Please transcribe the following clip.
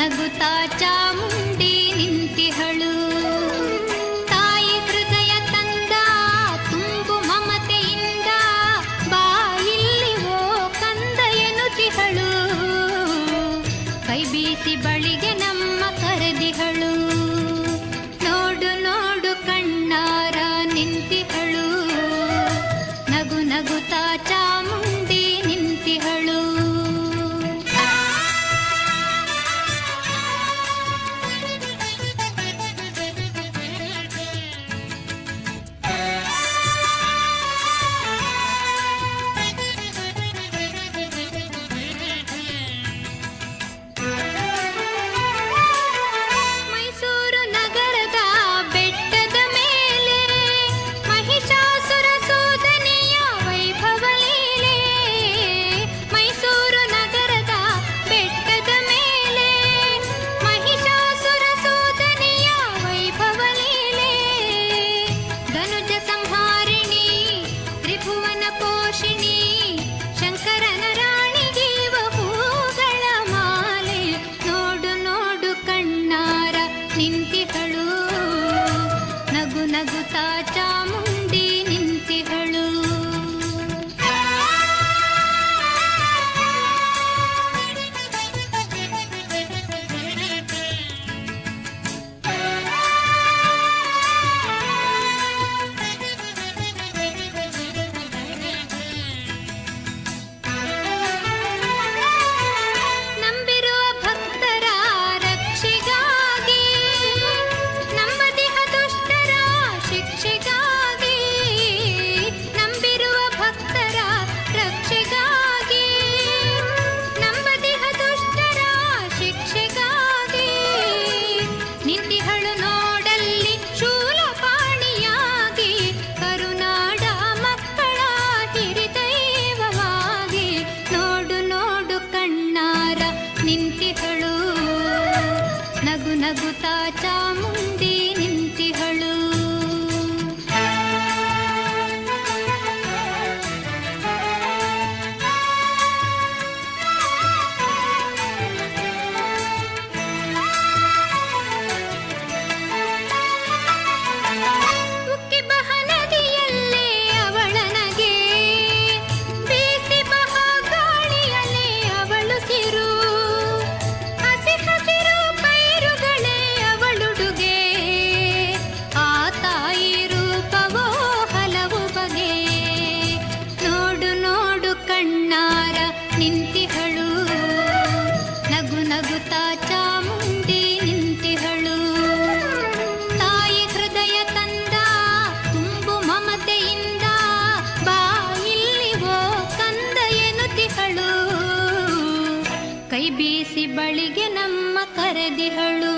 ನಗುತ್ತಾ ಚಾಮುಂಡಿ ನಿಂತಿಹಳು. ತಾಯಿ ಹೃದಯ ತಂದ ತುಂಬು ಮಮತೆಯಿಂದ ಬಾ ಇಲ್ಲಿ ಓ ಕಂದ ಎನ್ನುತ್ತಿಹಳು. ಕೈ ಬೀಸಿ ಬಳಿಗೆ ನಮ್ಮ ಕರೆದಿಹಳು. ನೋಡು ನೋಡು ಕಣ್ಣಾರ ನಿಂತಿಹಳು. ನಗು ನಗುತ್ತಾ ಚಾಮುಂಡಿ ನಿಂತಿಹಳು. ನಗುತ್ತಾ ಚಾಮುಂಡಿ ನಿಂತಿಹಳು. ನಂಬಿರುವ ಭಕ್ತರ ರಕ್ಷೆಗಾಗಿ ನಂಬದಿಹ ದುಷ್ಟರ ಶಿಕ್ಷೆಗಾಗಿ. ನಂಬಿರುವ ಭಕ್ತರ ರಕ್ಷೆಗಾಗಿ ನಂಬದಿಹ ದುಷ್ಟರ ಶಿಕ್ಷೆಗಾಗಿ. ನಿಂತಿಹಳು ನೋಡಲ್ಲಿ ಶೂಲಪಾಣಿಯಾಗಿ ಕರುನಾಡ ಮಕ್ಕಳ ಹಿರಿದೈವವಾಗಿ. ನೋಡು ನೋಡು ಕಣ್ಣಾರ ನಿಂತಿಹಳು. ನಗು ನಗುತ್ತಾ ಚಾಮುಂಡಿ ನಿಂತಿಹಳು. ಉಕ್ಕಿ ಬಹ ನದಿಯಲ್ಲೇ ಅವಳನಗೆ ಬೀಸಿ ಬಹ ಗಾಳಿಯಲ್ಲೇ ಅವಳು ಸಿರು. ಹಸಿ ಹಸಿರು ಪೈರುಗಳೇ ಅವಳುಡುಗೆ. ಆ ತಾಯಿ ರೂಪವೋ ಹಲವು ಬಗೆ. ನೋಡು ನೋಡು ಕಣ್ಣಾರ ನಿಂತಿಹಳು. ನಗು ನಗುತ್ತಾ ಚಾಮುಂಡಿ ನಿಂತಿಹಳು. ತಾಯಿ ಹೃದಯ ತಂದ ತುಂಬು ಮಮತೆಯಿಂದ ಬಾ ಇಲ್ಲಿ ಓ ಕಂದ ಎನ್ನುತ್ತಿಹಳು. ಕೈ ಬೀಸಿ ಬಳಿಗೆ ನಮ್ಮ ಕರೆದಿಹಳು.